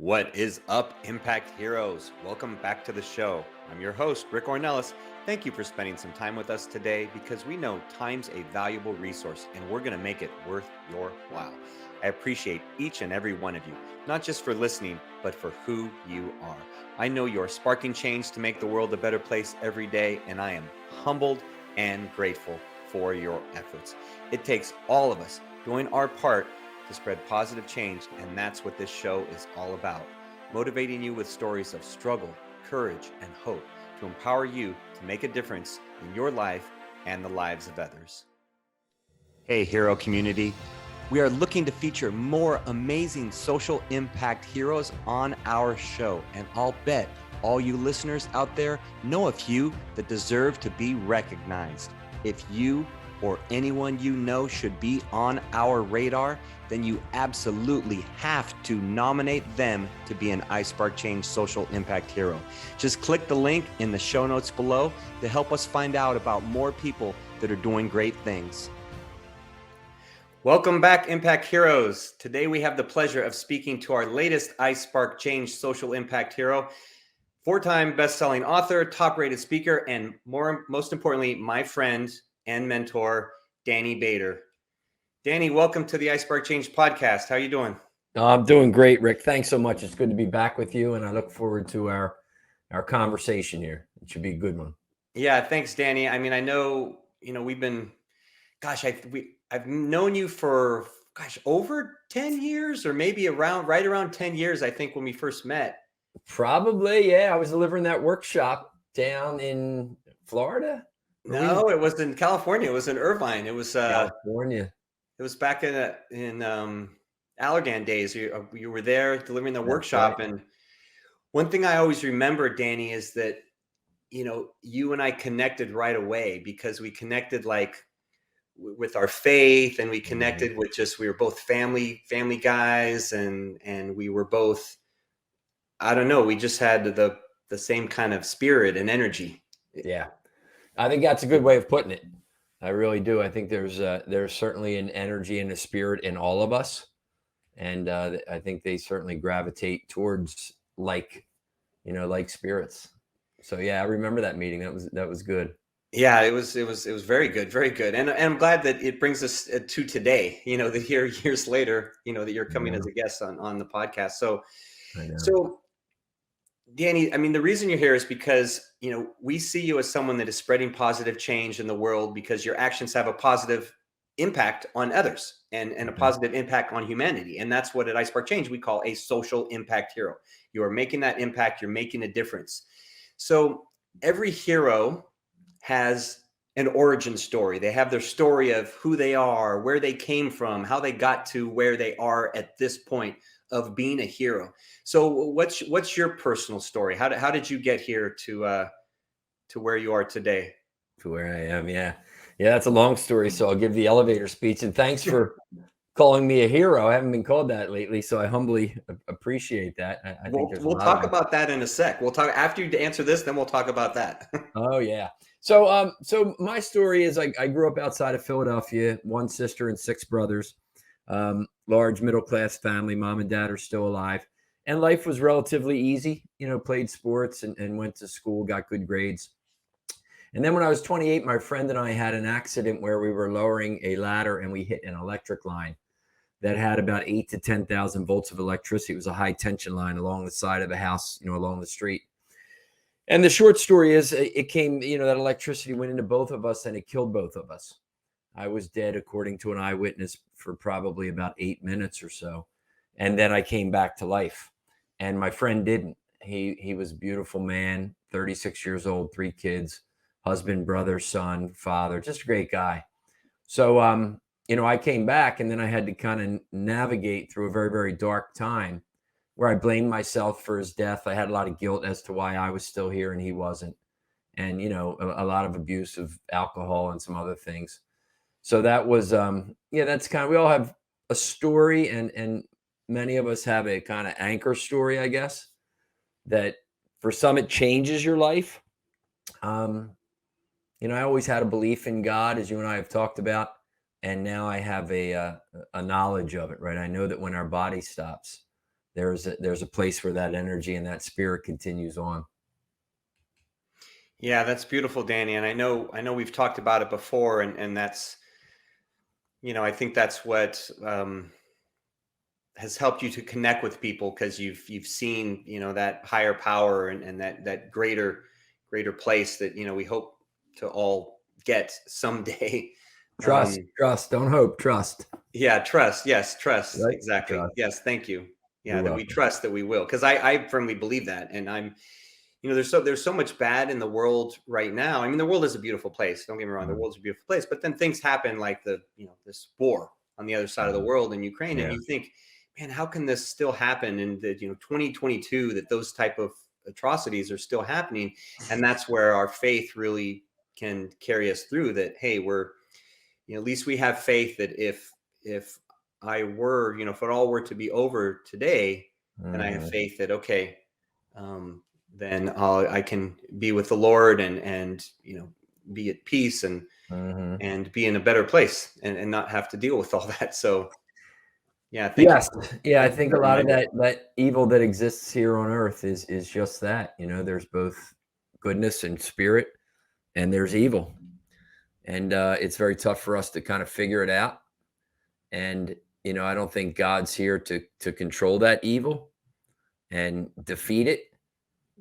What is up, Impact Heroes? Welcome back to the show. I'm your host, Rick Ornelas. Thank you for spending some time with us today because we know time's a valuable resource and we're going to make it worth your while. I appreciate each and every one of you, not just for listening, but for who you are. I know you're sparking change to make the world a better place every day, and I am humbled and grateful for your efforts. It takes all of us doing our part to spread positive change, and that's what this show is all about. Motivating you with stories of struggle, courage, and hope to empower you to make a difference in your life and the lives of others. Hey, hero community. We are looking to feature more amazing social impact heroes on our show, and I'll bet all you listeners out there know a few that deserve to be recognized. If you or anyone you know should be on our radar, then you absolutely have to nominate them to be an iSpark Change social impact hero. Just click the link in the show notes below to help us find out about more people that are doing great things. Welcome back, Impact Heroes. Today we have the pleasure of speaking to our latest iSpark Change social impact hero, four-time best-selling author, top-rated speaker, and most importantly, my friend and mentor, Danny Bader. Danny, welcome to the iSpark Change podcast. How are you doing? I'm doing great, Rick. Thanks so much. It's good to be back with you, and I look forward to our conversation here. It should be a good one. Yeah, thanks, Danny. I mean, I know, we've been, I've known you for, over 10 years or maybe right around 10 years, I think, when we first met. Probably, yeah. I was delivering that workshop down in Florida. No, it was in California. It was in Irvine. It was California. It was back in Allergan days. You were there delivering the workshop. Right. And one thing I always remember, Danny, is that, you and I connected right away because we connected with our faith, and we connected with we were both family guys, and we were both, I don't know, we just had the same kind of spirit and energy. Yeah. I think that's a good way of putting it. I really do. I think there's certainly an energy and a spirit in all of us. And I think they certainly gravitate towards like spirits. So yeah, I remember that meeting. That was good. Yeah, it was very good, very good. And I'm glad that it brings us to today, that years later, that you're coming as a guest on the podcast. So Danny, I mean, the reason you're here is because, we see you as someone that is spreading positive change in the world because your actions have a positive impact on others and a positive impact on humanity. And that's what at iSpark Change we call a social impact hero. You are making that impact. You're making a difference. So every hero has an origin story. They have their story of who they are, where they came from, how they got to where they are at this point of being a hero. So what's your personal story? How did you get here to where you are today? To where I am, yeah, that's a long story. So I'll give the elevator speech. And thanks for calling me a hero. I haven't been called that lately, so I humbly appreciate that. I think we'll talk about that in a sec. We'll talk after you answer this, then we'll talk about that. Oh yeah. So my story is I grew up outside of Philadelphia, one sister and six brothers. Large middle-class family. Mom and dad are still alive, and life was relatively easy. Played sports and went to school, got good grades. And then when I was 28, my friend and I had an accident where we were lowering a ladder and we hit an electric line that had about 8,000 to 10,000 volts of electricity. It was a high tension line along the side of the house, along the street. And the short story is it came, that electricity went into both of us and it killed both of us. I was dead, according to an eyewitness, for probably about 8 minutes or so. And then I came back to life. And my friend didn't. He was a beautiful man, 36 years old, 3 kids, husband, brother, son, father, just a great guy. So, I came back, and then I had to kind of navigate through a very, very dark time where I blamed myself for his death. I had a lot of guilt as to why I was still here and he wasn't. And, a lot of abuse of alcohol and some other things. So that was, that's kind of, we all have a story, and many of us have a kind of anchor story, I guess, that for some, it changes your life. I always had a belief in God, as you and I have talked about, and now I have a knowledge of it, right? I know that when our body stops, there's a place where that energy and that spirit continues on. Yeah, that's beautiful, Danny. And I know we've talked about it before, and that's, I think that's what has helped you to connect with people, because you've seen, that higher power, and that greater place that, we hope to all get someday. Trust, don't hope, trust. Yeah, trust. Yes, trust. Right? Exactly. Trust. Yes, thank you. Yeah, You're that we welcome. trust that we will, because I firmly believe that, and I'm, there's so much bad in the world right now. I mean, the world is a beautiful place. Don't get me wrong, the world's a beautiful place, but then things happen like this war on the other side of the world in Ukraine, and Yeah. you think, man, how can this still happen in the 2022, that those type of atrocities are still happening? And that's where our faith really can carry us through. That, hey, we're, at least we have faith that if I were, if it all were to be over today, then I have faith that, okay, then I can be with the Lord, and be at peace, and be in a better place, and not have to deal with all that. So yeah, thank you. Yes. Yeah, I Thank you think for a that lot of reminder. that evil that exists here on earth is just that. There's both goodness and spirit, and there's evil. And it's very tough for us to kind of figure it out. And I don't think God's here to control that evil and defeat it.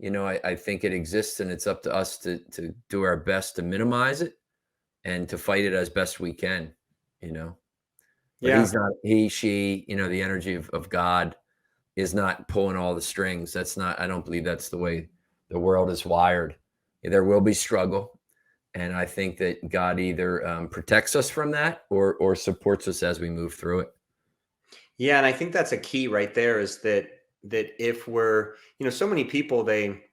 I think it exists, and it's up to us to do our best to minimize it and to fight it as best we can. But Yeah. he's not, she, the energy of God is not pulling all the strings. That's not, I don't believe that's the way the world is wired. There will be struggle. And I think that God either protects us from that, or supports us as we move through it. Yeah, and I think that's a key right there, is that if we're, so many people, they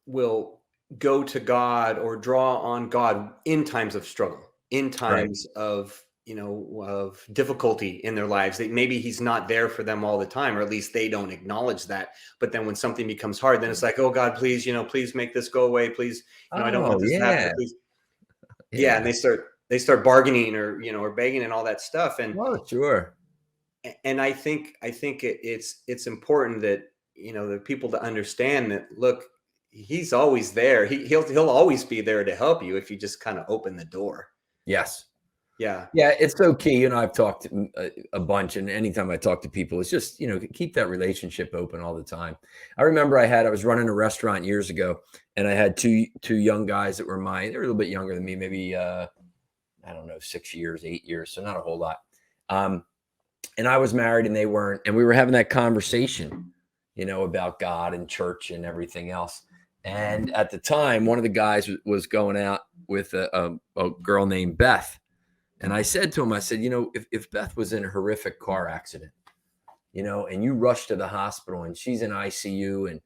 will go to God or draw on God in times of struggle, in Right. times of, of difficulty in their lives. That maybe he's not there for them all the time, or at least they don't acknowledge that. But then when something becomes hard, then it's like, oh God, please, please make this go away. Please, I don't want Oh, this to happen. yeah. Please. Yeah. And Yeah. they start bargaining, or, or begging, and all that stuff. Oh, sure. And I think it's important that, the people to understand that, look, he's always there. He'll always be there to help you, if you just kind of open the door. Yes. Yeah. Yeah, it's so key. I've talked a bunch, and anytime I talk to people, it's just, keep that relationship open all the time. I remember I was running a restaurant years ago, and I had two young guys that were they were a little bit younger than me, maybe, I don't know, 6 years, 8 years. So not a whole lot. And I was married and they weren't, and we were having that conversation, about God and church and everything else. And at the time, one of the guys was going out with a girl named Beth. And I said to him, I said, if Beth was in a horrific car accident, and you rush to the hospital and she's in ICU, and,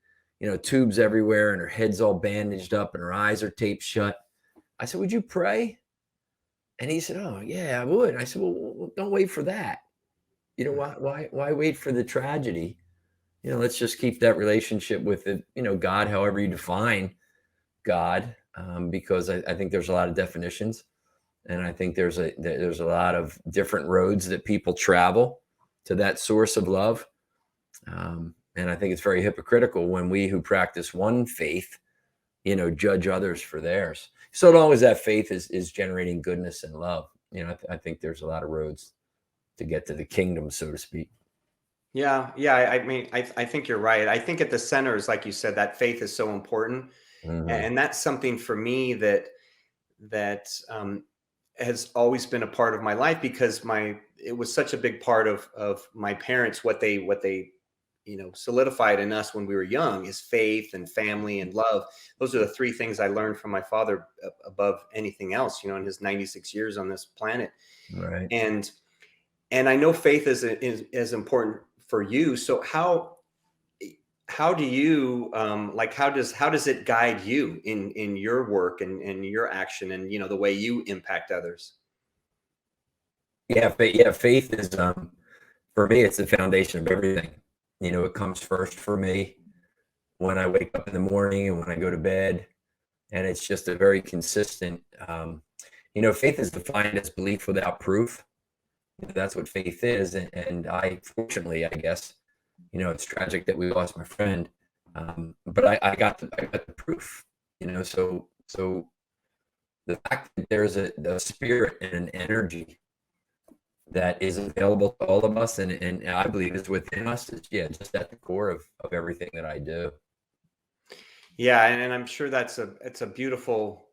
tubes everywhere, and her head's all bandaged up and her eyes are taped shut, I said, would you pray? And he said, oh yeah, I would. I said, well, don't wait for that. Why wait for the tragedy? Let's just keep that relationship with it, God, however you define God, because I think there's a lot of definitions. And I think there's a lot of different roads that people travel to that source of love. And I think it's very hypocritical when we who practice one faith, judge others for theirs. So long as that faith is generating goodness and love, I think there's a lot of roads to get to the kingdom, so to speak. Yeah. Yeah. I mean, I think you're right. I think at the center is, like you said, that faith is so important. Mm-hmm. And that's something for me that has always been a part of my life, because it was such a big part of my parents. What they solidified in us when we were young is faith and family and love. Those are the three things I learned from my father above anything else, in his 96 years on this planet. Right. And I know faith is important for you. So how do you how does it guide you in your work and your action, and the way you impact others? Yeah, faith is, for me, it's the foundation of everything. It comes first for me when I wake up in the morning and when I go to bed, and it's just a very consistent. Faith is defined as belief without proof. That's what faith is. And I, fortunately, I guess, it's tragic that we lost my friend. But I got the proof, so the fact that there's a spirit and an energy that is available to all of us, and I believe is within us, is just at the core of everything that I do. Yeah, and I'm sure it's a beautiful,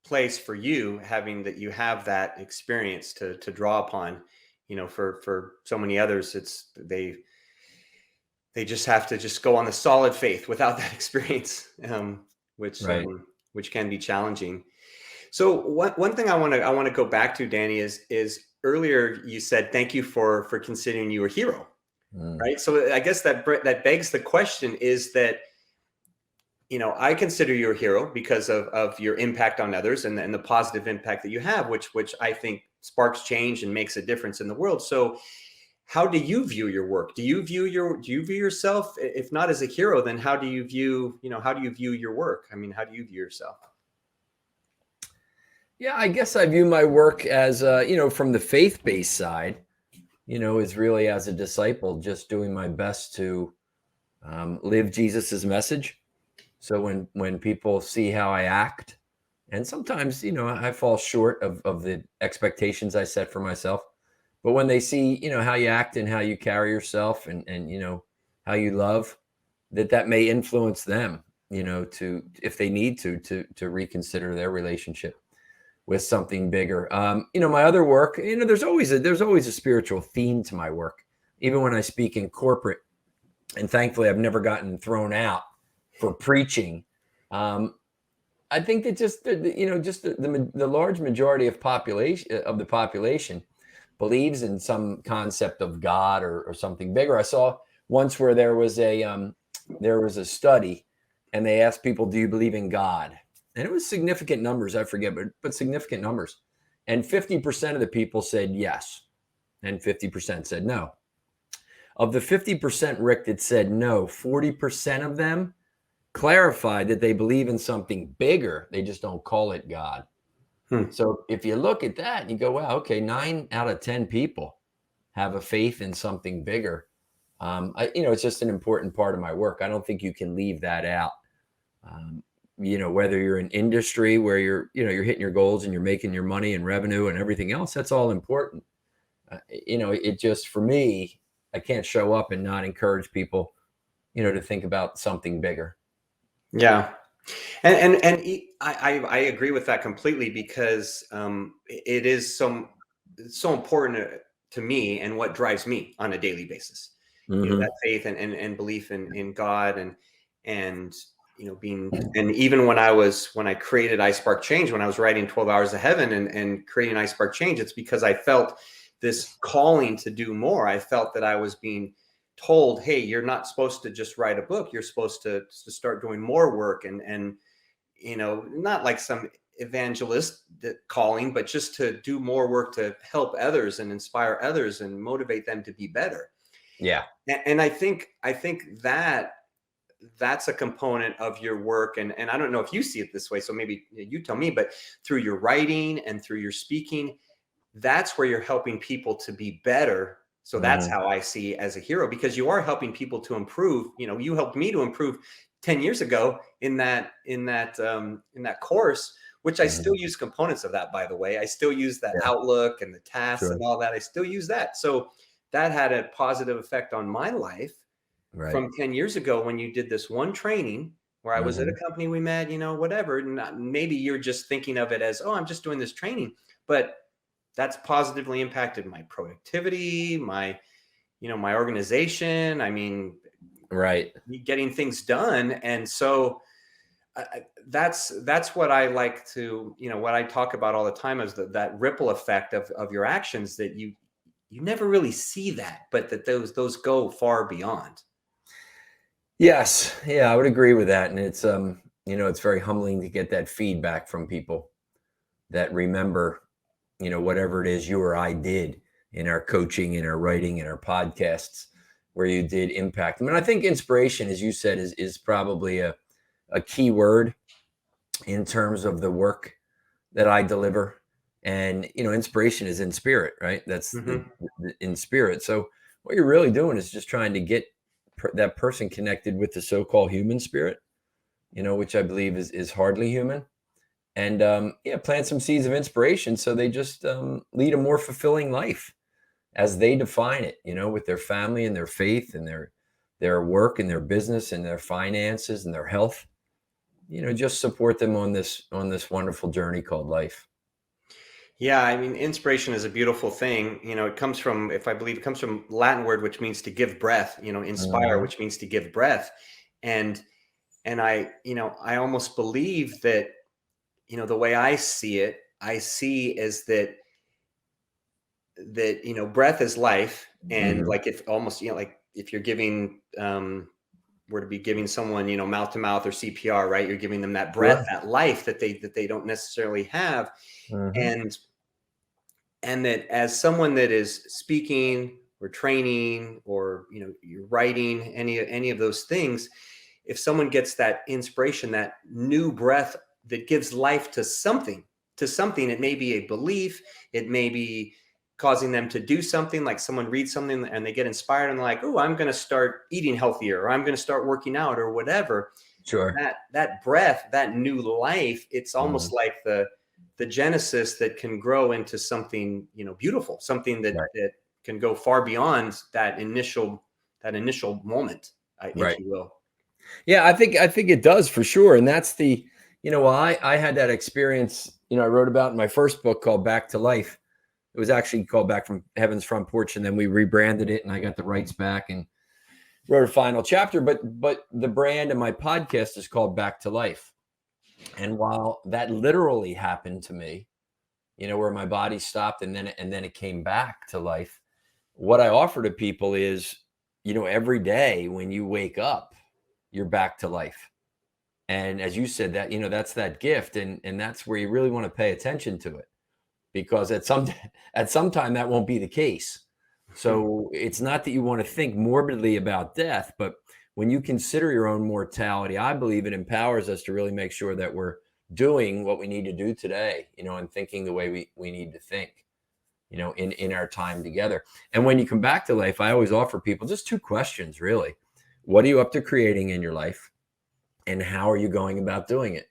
place for you, having that you have that experience to draw upon. For so many others, they just have to just go on the solid faith without that experience, which Right. which can be challenging. So one thing I want to go back to, Danny, is earlier you said thank you for considering you a hero, Mm. right? So I guess that begs the question, is that I consider you a hero because of your impact on others, and the positive impact that you have, which I think sparks change and makes a difference in the world. So how do you view your work? Do you view yourself, if not as a hero, then how do you view your work? I mean, how do you view yourself? Yeah, I guess I view my work as, from the faith-based side, is really as a disciple, just doing my best to live Jesus's message. So when people see how I act, and sometimes, I fall short of the expectations I set for myself, but when they see, how you act and how you carry yourself, and how you love, that may influence them, to, if they need to reconsider their relationship with something bigger. My other work, there's always a spiritual theme to my work, even when I speak in corporate. And thankfully, I've never gotten thrown out for preaching. I think that just the large majority of the population believes in some concept of God, or something bigger. I saw once where there was a study, and they asked people, "Do you believe in God?" And it was significant numbers. I forget, but significant numbers. And 50% of the people said yes, and 50% said no. Of the 50%, Rick, that said no, 40% of them clarified that they believe in something bigger. They just don't call it God. Hmm. So if you look at that, you go, wow, okay, 9 out of 10 people have a faith in something bigger. It's just an important part of my work. I don't think you can leave that out. Whether you're in industry where you're hitting your goals and you're making your money and revenue and everything else, that's all important. It just, for me, I can't show up and not encourage people, to think about something bigger. Yeah. And I agree with that completely, because it is so important to me, and what drives me on a daily basis. Mm-hmm. That faith and belief in God, and being, and even when I created I Spark Change, when I was writing 12 Hours of Heaven and creating I Spark Change, it's because I felt this calling to do more. I felt that I was being told, hey, you're not supposed to just write a book, you're supposed to start doing more work, and not like some evangelist calling, but just to do more work to help others and inspire others and motivate them to be better. Yeah. And I think that that's a component of your work. And I don't know if you see it this way, so maybe you tell me, but through your writing and through your speaking, that's where you're helping people to be better. So that's Mm-hmm. how I see as a hero, because you are helping people to improve. You helped me to improve 10 years ago in that course, which I Mm-hmm. still use components of that, by the way. I still use that Yeah, Outlook and the tasks sure. and all that. I still use that. So that had a positive effect on my life Right. from 10 years ago, when you did this one training where I was at Mm-hmm. a company we met, whatever. Maybe you're just thinking of it as, oh, I'm just doing this training, but that's positively impacted my productivity, my organization. I mean, Right. getting things done. And so that's what I like to, what I talk about all the time, is that ripple effect of your actions, that you never really see that, but that those go far beyond. Yes. Yeah, I would agree with that. And it's very humbling to get that feedback from people that remember, whatever it is you or I did in our coaching, in our writing, in our podcasts, where you did impact. I mean, I think inspiration, as you said, is probably a key word in terms of the work that I deliver. And, inspiration is in spirit, right? That's Hmm. in spirit. So what you're really doing is just trying to get that person connected with the so-called human spirit, which I believe is hardly human. And plant some seeds of inspiration so they just lead a more fulfilling life as they define it, with their family and their faith and their work and their business and their finances and their health. Just support them on this wonderful journey called life. Yeah, I mean, inspiration is a beautiful thing. It comes from, if I believe, it comes from Latin word, which means to give breath. Inspire, Mhm. which means to give breath. And I almost believe that, the way I see is that breath is life. And Mhm. like, if almost, like if you're giving, were to be giving someone, mouth to mouth or CPR, right? You're giving them that breath, Sure. that life that they don't necessarily have. Mhm. And that as someone that is speaking or training, or you're writing, any of those things, if someone gets that inspiration, that new breath that gives life to something, it may be a belief, it may be causing them to do something, like someone reads something and they get inspired and they're like, oh, I'm going to start eating healthier, or I'm going to start working out, or whatever. Sure. That breath, that new life, it's almost Mhm. like the genesis that can grow into something, beautiful, something that Right. that can go far beyond that initial moment, if Right. you will. Yeah, I think it does for sure. And that's well, I had that experience, I wrote about in my first book called Back to Life. It was actually called Back from Heaven's Front Porch, and then we rebranded it and I got the rights back and wrote a final chapter. But the brand of my podcast is called Back to Life. And while that literally happened to me, where my body stopped and then it came back to life, what I offer to people is, every day when you wake up, you're back to life. And as you said, that, that's that gift. And that's where you really want to pay attention to it, because at some time that won't be the case. So it's not that you want to think morbidly about death, but when you consider your own mortality, I believe it empowers us to really make sure that we're doing what we need to do today, and thinking the way we need to think, in our time together. And when you come back to life, I always offer people just two questions, really. What are you up to creating in your life? And how are you going about doing it?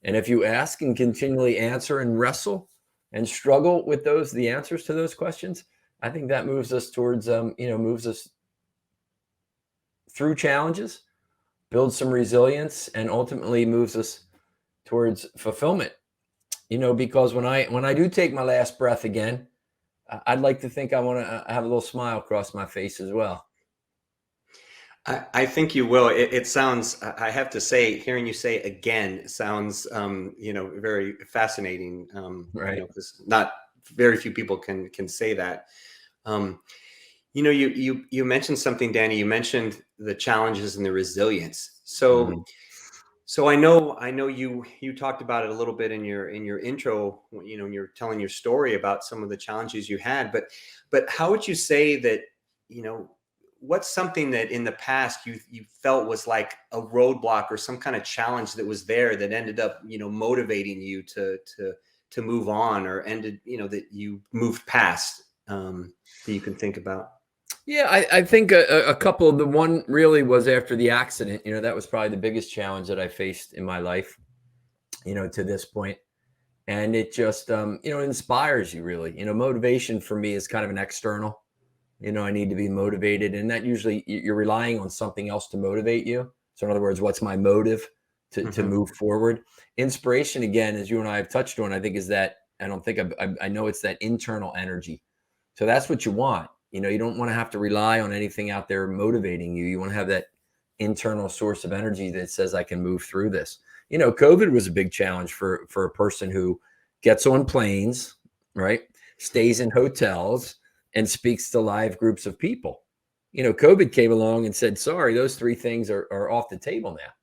And if you ask and continually answer and wrestle and struggle with the answers to those questions, I think that moves us towards, moves us through challenges, builds some resilience, and ultimately moves us towards fulfillment. Because when I do take my last breath again, I'd like to think I want to have a little smile across my face as well. I think you will. It sounds, I have to say, hearing you say again sounds, very fascinating. Right. Because not very few people can say that. Um, you mentioned something, Danny. You mentioned the challenges and the resilience. So, Mhm. so I know you talked about it a little bit in your intro. When you're telling your story about some of the challenges you had, but how would you say that, you know, what's something that in the past you felt was like a roadblock or some kind of challenge that was there that ended up, motivating you to move on, or ended, that you moved past, that you can think about? Yeah, I think a couple of the one really was after the accident. That was probably the biggest challenge that I faced in my life, to this point. And it just, inspires you really. Motivation for me is kind of an external. I need to be motivated. And that usually you're relying on something else to motivate you. So, in other words, what's my motive to Hmm. move forward? Inspiration, again, as you and I have touched on, I think is that I don't think I know it's that internal energy. So that's what you want. You don't want to have to rely on anything out there motivating you. You want to have that internal source of energy that says, I can move through this. COVID was a big challenge for a person who gets on planes, right? Stays in hotels and speaks to live groups of people. COVID came along and said, sorry, those three things are off the table now.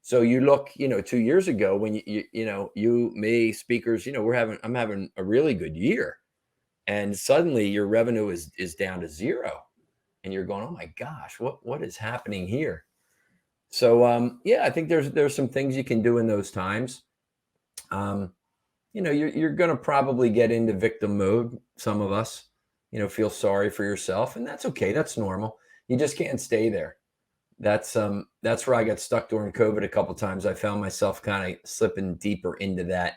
So you look, 2 years ago when you, me, speakers, I'm having a really good year, and suddenly your revenue is down to zero, and you're going, oh my gosh, what is happening here? So yeah, I think there's some things you can do in those times. um you're going to probably get into victim mode. Some of us, feel sorry for yourself, and that's okay. That's normal. You just can't stay there. That's where I got stuck during COVID a couple of times. I found myself kind of slipping deeper into that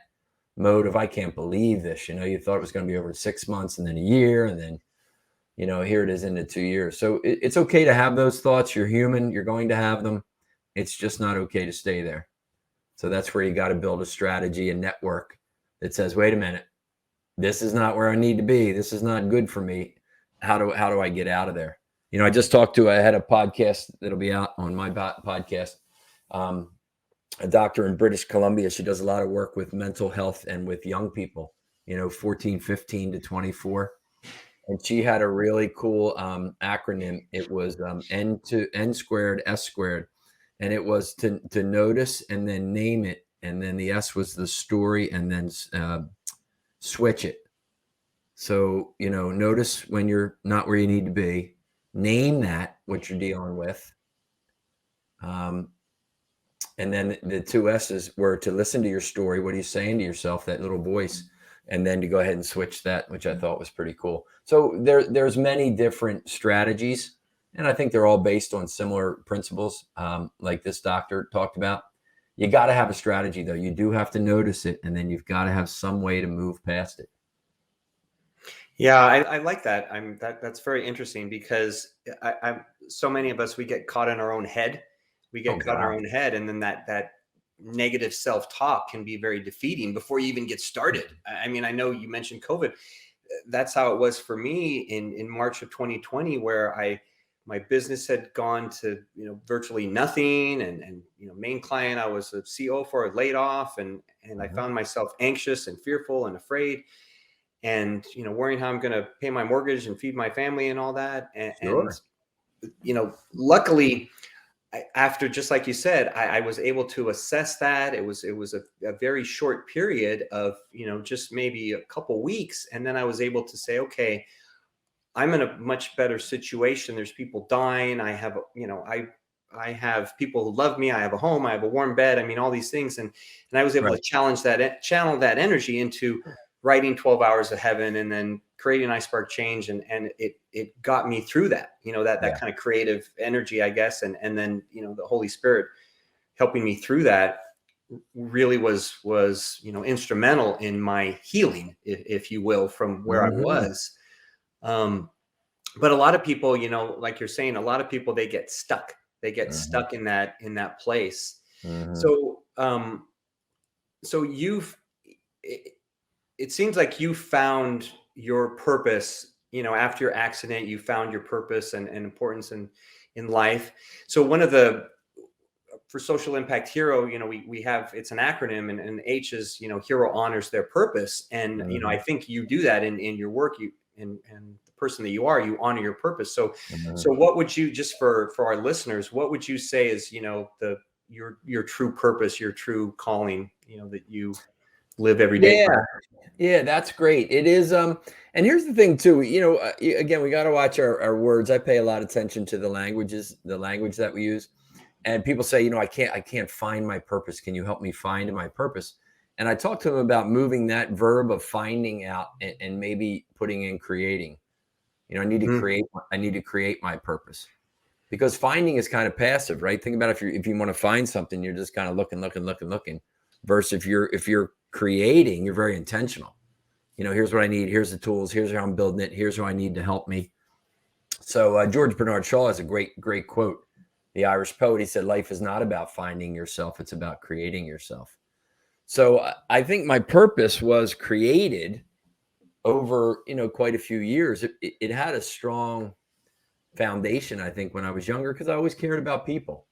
mode of, I can't believe this. You thought it was going to be over 6 months and then a year, and then, here it is into 2 years. So it's okay to have those thoughts. You're human. You're going to have them. It's just not okay to stay there. So that's where you got to build a strategy, a network that says, wait a minute, this is not where I need to be. This is not good for me. How do I get out of there? I had a podcast that'll be out on my podcast, a doctor in British Columbia. She does a lot of work with mental health and with young people, 14, 15 to 24. And she had a really cool acronym. It was N squared, S squared. And it was to notice and then name it. And then the S was the story, and then switch it. So, notice when you're not where you need to be. Name that, what you're dealing with. And then the 2 S's were to listen to your story. What are you saying to yourself, that little voice? And then to go ahead and switch that, which I thought was pretty cool. So there's many different strategies, and I think they're all based on similar principles, like this doctor talked about. You got to have a strategy, though. You do have to notice it, and then you've got to have some way to move past it. Yeah, I like that. That's very interesting, because so many of us, we get caught in our own head. We get caught in our own head, and then that negative self-talk can be very defeating before you even get started. I mean, I know you mentioned COVID. That's how it was for me in March of 2020, where my business had gone to, virtually nothing. And main client I was a CO for, laid off. And I found myself anxious and fearful and afraid, and, worrying how I'm going to pay my mortgage and feed my family and all that. Sure. And luckily, after, just like you said, I was able to assess that. It was a very short period of, just maybe a couple weeks. And then I was able to say, okay, I'm in a much better situation. There's people dying. I have, I have people who love me. I have a home. I have a warm bed. I mean, all these things. And I was able to channel that energy into writing 12 Hours of Heaven, and then creating iSpark Change. And it got me through that, that kind of creative energy, I guess. And then, the Holy Spirit helping me through that really was, instrumental in my healing, if you will, from where I was. But a lot of people, like you're saying, a lot of people, they get stuck. They get stuck in that place. So, it seems like you found your purpose, after your accident. You found your purpose and importance in life. So for Social Impact Hero, we have, it's an acronym, and H is, hero honors their purpose. And, I think you do that in your work. And the person that you are, you honor your purpose. So what would you, just for our listeners, what would you say is, your true purpose, your true calling, that you live every day? Yeah, that's great. It is. And here's the thing too, again, we got to watch our words. I pay a lot of attention to the language that we use. And people say, I can't find my purpose. Can you help me find my purpose? And I talked to them about moving that verb of finding out and maybe putting in creating. I need to create my purpose, because finding is kind of passive, right? Think about if you want to find something, you're just kind of looking. Versus if you're creating, you're very intentional. Here's what I need. Here's the tools. Here's how I'm building it. Here's who I need to help me. So George Bernard Shaw has a great quote. The Irish poet, he said, "Life is not about finding yourself. It's about creating yourself." So I think my purpose was created over, quite a few years. It had a strong foundation, I think, when I was younger, because I always cared about people.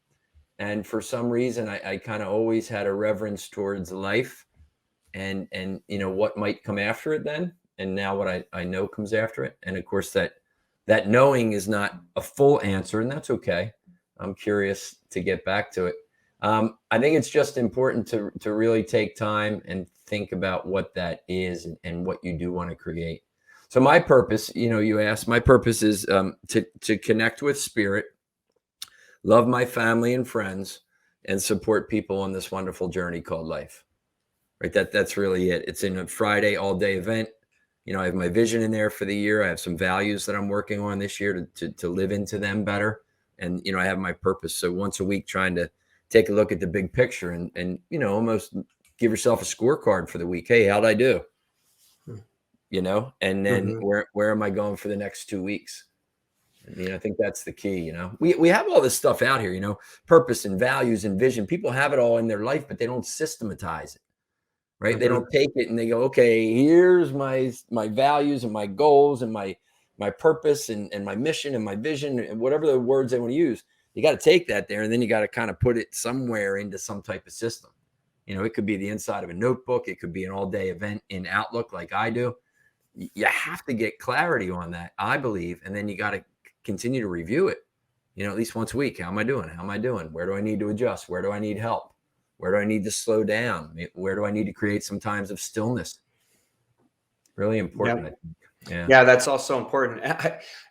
And for some reason, I kind of always had a reverence towards life and what might come after it then. And now what I know comes after it. And of course, that knowing is not a full answer, and that's okay. I'm curious to get back to it. I think it's just important to really take time and think about what that is and what you do want to create. So my purpose, you asked, my purpose is to connect with spirit, love my family and friends, and support people on this wonderful journey called life. right? That's really it. It's in a Friday all day event. I have my vision in there for the year. I have some values that I'm working on this year to live into them better. And, I have my purpose. So once a week, trying to take a look at the big picture and almost give yourself a scorecard for the week. Hey, how'd I do? And then where am I going for the next 2 weeks? I think that's the key. We have all this stuff out here, purpose and values and vision. People have it all in their life, but they don't systematize it. Right. They don't take it and they go, okay, here's my values and my goals and my purpose and my mission and my vision and whatever the words they want to use. You got to take that there and then you got to kind of put it somewhere into some type of system. It could be the inside of a notebook. It could be an all day event in Outlook like I do. You have to get clarity on that, I believe. And then you got to continue to review it, at least once a week. How am I doing? How am I doing? Where do I need to adjust? Where do I need help? Where do I need to slow down? Where do I need to create some times of stillness? Really important. Yeah. I think. Yeah, that's also important.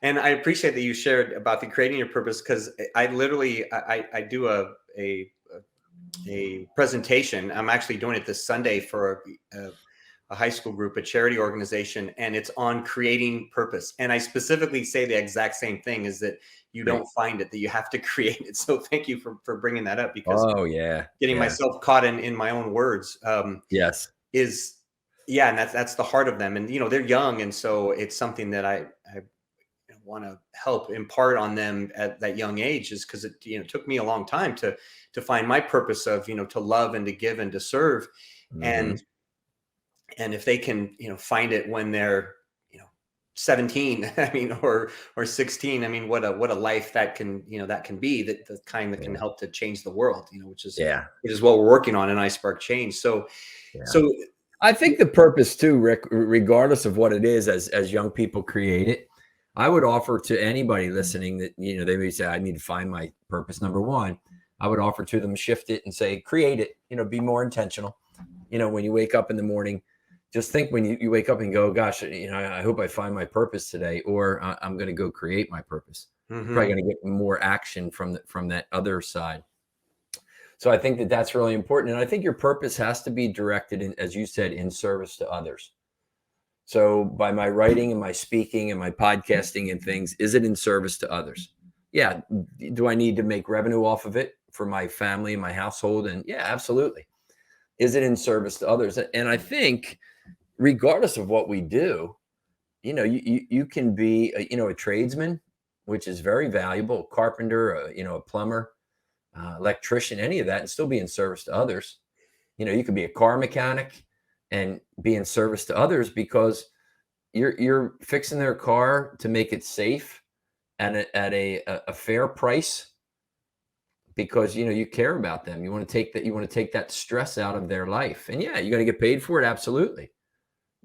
And I appreciate that you shared about the creating your purpose, because I literally, I do a presentation. I'm actually doing it this Sunday for a high school group, a charity organization, and it's on creating purpose. And I specifically say the exact same thing, is that you don't find it, that you have to create it. So thank you for bringing that up, because getting myself caught in my own words and that's the heart of them. And, they're young. And so it's something that I want to help impart on them at that young age, is because it took me a long time to find my purpose of, to love and to give and to serve. And if they can, find it when they're, 17, or 16, what a life that can, that can be, that the kind that can help to change the world, which is what we're working on in iSpark Change. So I think the purpose too, Rick, regardless of what it is, as young people create it, I would offer to anybody listening that, they may say, I need to find my purpose. Number one, I would offer to them, shift it and say, create it, be more intentional. When you wake up in the morning, just think when you wake up and go, gosh, I hope I find my purpose today, or I'm going to go create my purpose. Probably going to get more action from that other side. So I think that's really important. And I think your purpose has to be directed in, as you said, in service to others. So by my writing and my speaking and my podcasting and things, is it in service to others? Yeah. Do I need to make revenue off of it for my family and my household? And yeah, absolutely. Is it in service to others? And I think regardless of what we do, you can be, a tradesman, which is very valuable, a carpenter, a plumber, electrician, any of that, and still be in service to others. You could be a car mechanic and be in service to others, because you're fixing their car to make it safe at a fair price, because you care about them. You want to take that stress out of their life. And yeah, you're going to get paid for it, absolutely.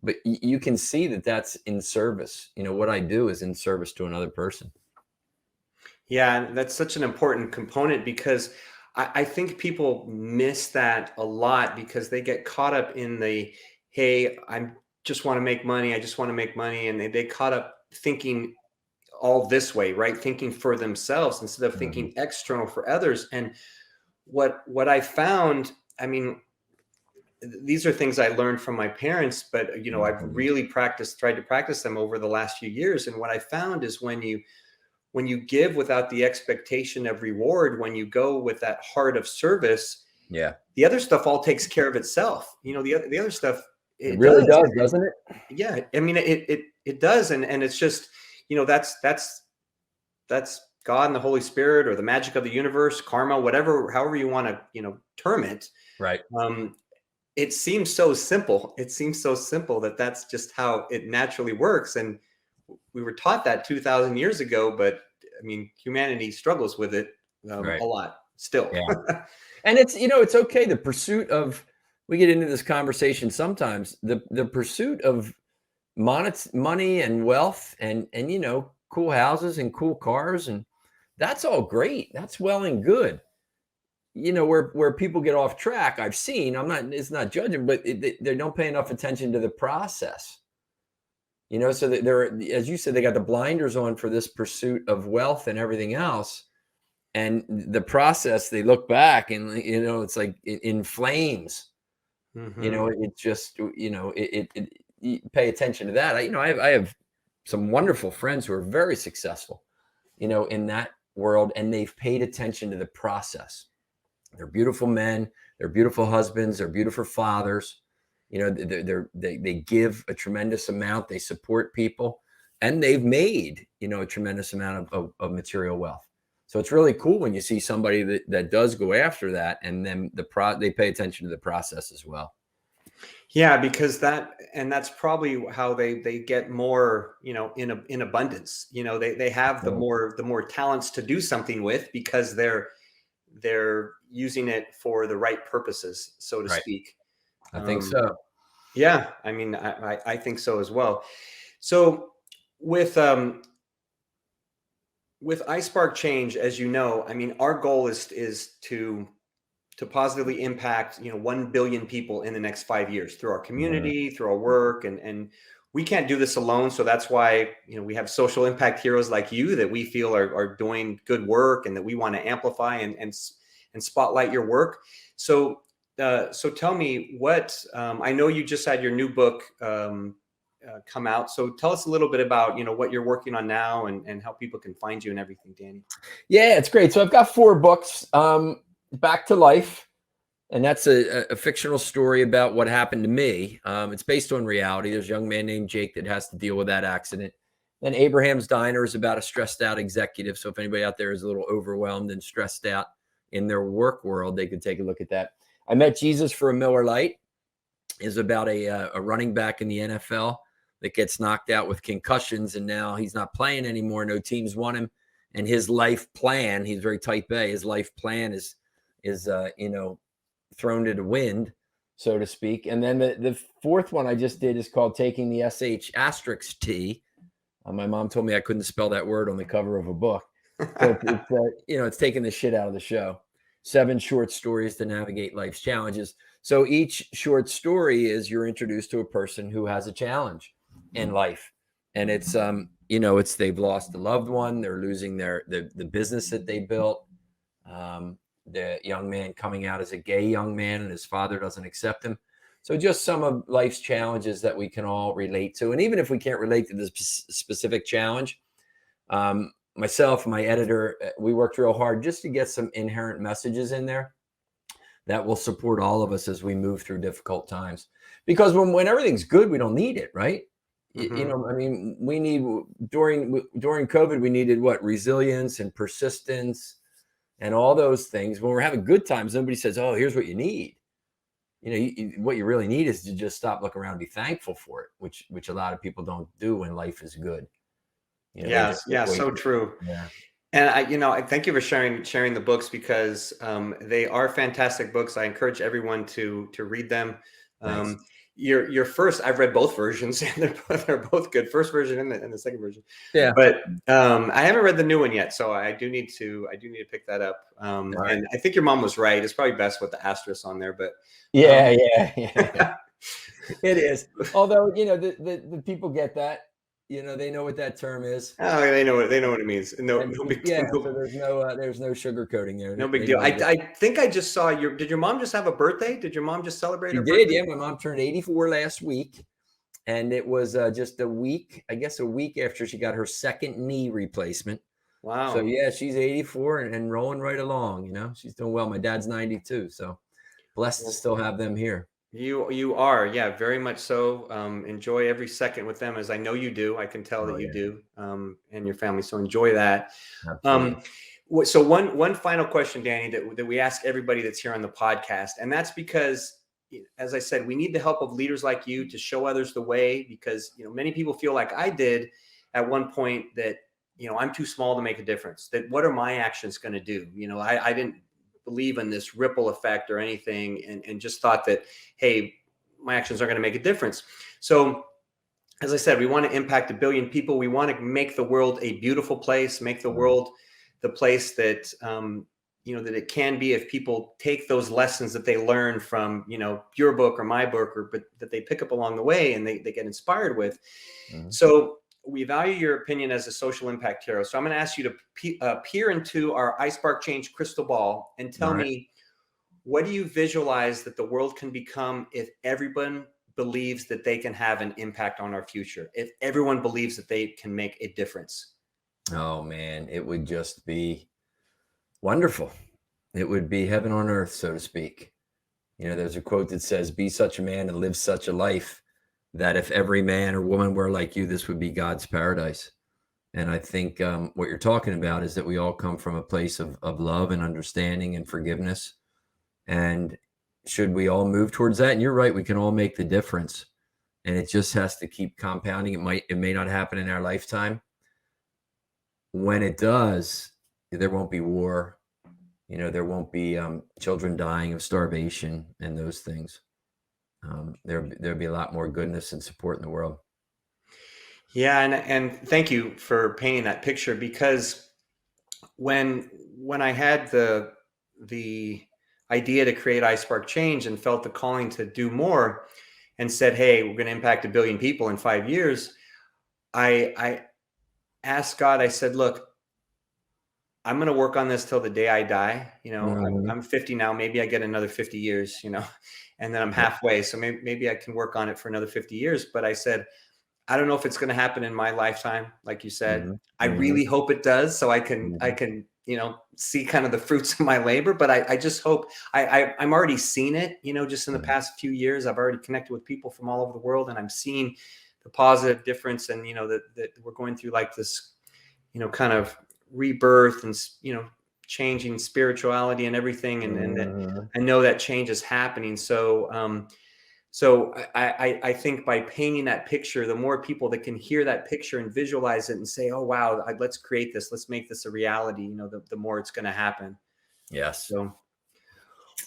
But you can see that that's in service. What I do is in service to another person. Yeah, and that's such an important component, because I think people miss that a lot, because they get caught up in the, hey, I just want to make money. I just want to make money. And they caught up thinking all this way, right? Thinking for themselves instead of thinking external for others. And what I found, these are things I learned from my parents, but I've really tried to practice them over the last few years. And what I found is when you give without the expectation of reward, when you go with that heart of service, the other stuff all takes care of itself. The other stuff, it really does, doesn't it? Yeah. It does. And it's just, that's God and the Holy Spirit, or the magic of the universe, karma, however you want to, term it. Right. It seems so simple. That that's just how it naturally works. And we were taught that 2,000 years ago, but humanity struggles with it a lot still. Yeah. And it's okay. The pursuit of, we get into this conversation sometimes, the pursuit of money and wealth and cool houses and cool cars, and that's all great. That's well and good. Where people get off track, I've seen, it's not judging, but they don't pay enough attention to the process. So that they're, as you said, they got the blinders on for this pursuit of wealth and everything else. And the process, they look back and, it's like in flames. It's just, you pay attention to that. I have some wonderful friends who are very successful, in that world, and they've paid attention to the process. They're beautiful men, they're beautiful husbands, they're beautiful fathers. They give a tremendous amount, they support people, and they've made, a tremendous amount of material wealth. So it's really cool when you see somebody that does go after that, and then they pay attention to the process as well. Yeah, because that's probably how they get more, in abundance. They have the more talents to do something with, because they're using it for the right purposes, so to Right. speak. I think so. Yeah, I mean, I think so as well. So with iSpark Change, as you know, I mean, our goal is to positively impact 1 billion people in the next 5 years through our community, through our work, and we can't do this alone. So that's why we have social impact heroes like you that we feel are doing good work, and that we want to amplify and spotlight your work. So tell me what I know you just had your new book come out. So tell us a little bit about what you're working on now, and how people can find you and everything, Danny. Yeah, it's great. So I've got 4 books. Back to Life, and that's a fictional story about what happened to me. It's based on reality. There's a young man named Jake that has to deal with that accident. Then Abraham's Diner is about a stressed out executive. So if anybody out there is a little overwhelmed and stressed out in their work world, they could take a look at that. I Met Jesus for a Miller Lite is about a running back in the NFL that gets knocked out with concussions, and now he's not playing anymore. No teams want him. And his life plan, he's very type A, his life plan is thrown to the wind, so to speak. And then the 4th one I just did is called Taking the SH asterisk T. My mom told me I couldn't spell that word on the cover of a book. So it's taking the shit out of the show. 7 short stories to navigate life's challenges. So each short story is you're introduced to a person who has a challenge in life. And it's, they've lost a loved one. They're losing the business that they built. The young man coming out as a gay young man, and his father doesn't accept him. So just some of life's challenges that we can all relate to. And even if we can't relate to this specific challenge, myself, my editor, we worked real hard just to get some inherent messages in there that will support all of us as we move through difficult times. Because when everything's good, we don't need it, right? I mean, we need, during COVID, we needed resilience and persistence and all those things. When we're having good times, nobody says, "Oh, here's what you need." What you really need is to just stop, look around, and be thankful for it, which a lot of people don't do when life is good. Yeah, so true. Yeah. And I thank you for sharing the books, because they are fantastic books. I encourage everyone to read them. Your first, I've read both versions, and they're both good. First version and the second version. Yeah. But I haven't read the new one yet, so I do need to pick that up. Right. And I think your mom was right. It's probably best with the asterisk on there, but yeah. It is. Although the people get that. They know what that term is. Oh, they know what it means. No big deal. So there's no sugarcoating there. No big deal. I think I just saw did your mom just have a birthday? Did your mom just celebrate her birthday? Yeah. My mom turned 84 last week, and it was just a week after she got her second knee replacement. Wow. So yeah, she's 84 and rolling right along. She's doing well. My dad's 92, so blessed to still have them here. You are, yeah, very much so. Enjoy every second with them, as I know you do. I can tell that you do, and your family. So enjoy that. So one final question, Danny, that we ask everybody that's here on the podcast, and that's because, as I said, we need the help of leaders like you to show others the way, because many people feel like I did at one point, that I'm too small to make a difference. That what are my actions going to do? I didn't believe in this ripple effect or anything, and just thought that, hey, my actions are going to make a difference. So as I said, we want to impact 1 billion people. We want to make the world a beautiful place, make the world the place that that it can be, if people take those lessons that they learn from your book or my book, but that they pick up along the way and they get inspired with. So we value your opinion as a social impact hero. So I'm going to ask you to peer into our iSpark Change crystal ball and tell me, what do you visualize that the world can become if everyone believes that they can have an impact on our future? If everyone believes that they can make a difference? Oh man, it would just be wonderful. It would be heaven on earth, so to speak. There's a quote that says, "Be such a man and live such a life that if every man or woman were like you, this would be God's paradise." And I think what you're talking about is that we all come from a place of love and understanding and forgiveness. And should we all move towards that? And you're right, we can all make the difference. And it just has to keep compounding. It may not happen in our lifetime. When it does, there won't be war. There won't be children dying of starvation and those things. There'll be a lot more goodness and support in the world. Yeah, and thank you for painting that picture, because when I had the idea to create iSpark Change and felt the calling to do more and said, hey, we're going to impact 1 billion people in 5 years, I asked God, I said, look, I'm going to work on this till the day I die. I'm 50 now. Maybe I get another 50 years, and then I'm halfway. So maybe I can work on it for another 50 years. But I said, I don't know if it's going to happen in my lifetime. Like you said, I really hope it does. So I can, see kind of the fruits of my labor, but I just hope I'm already seeing it, just in the past few years. I've already connected with people from all over the world, and I'm seeing the positive difference. And, that we're going through like this, kind of rebirth and, changing spirituality and everything. And that I know that change is happening. So, so I think by painting that picture, the more people that can hear that picture and visualize it and say, oh, wow, let's create this. Let's make this a reality. The more it's going to happen. Yes. So,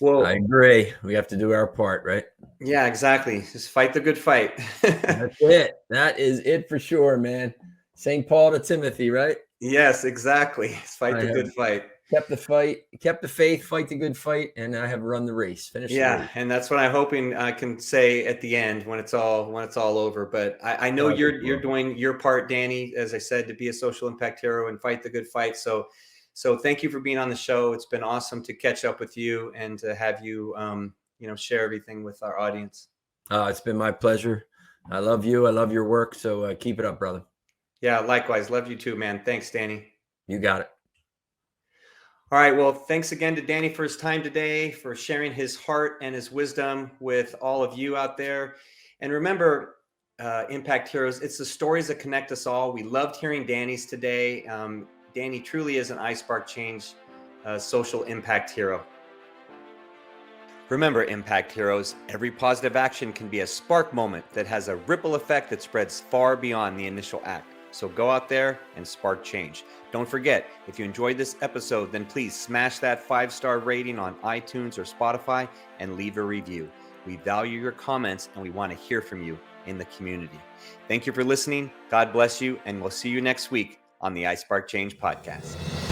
well, I agree. We have to do our part, right? Yeah, exactly. Just fight the good fight. That's it. That is it for sure, man. St. Paul to Timothy, right? Yes, exactly. Fight the good fight. Kept the fight, kept the faith, fight the good fight, and I have run the race. Finished the race. And that's what I'm hoping I can say at the end when it's all over. But I know you're doing your part, Danny, as I said, to be a social impact hero and fight the good fight. So thank you for being on the show. It's been awesome to catch up with you and to have you share everything with our audience. It's been my pleasure. I love you. I love your work. So keep it up, brother. Yeah, likewise. Love you too, man. Thanks, Danny. You got it. All right. Well, thanks again to Danny for his time today, for sharing his heart and his wisdom with all of you out there. And remember, Impact Heroes, it's the stories that connect us all. We loved hearing Danny's today. Danny truly is an iSpark Change social impact hero. Remember, Impact Heroes, every positive action can be a spark moment that has a ripple effect that spreads far beyond the initial act. So go out there and spark change. Don't forget, if you enjoyed this episode, then please smash that 5-star rating on iTunes or Spotify and leave a review. We value your comments and we want to hear from you in the community. Thank you for listening. God bless you, and we'll see you next week on the iSpark Change podcast.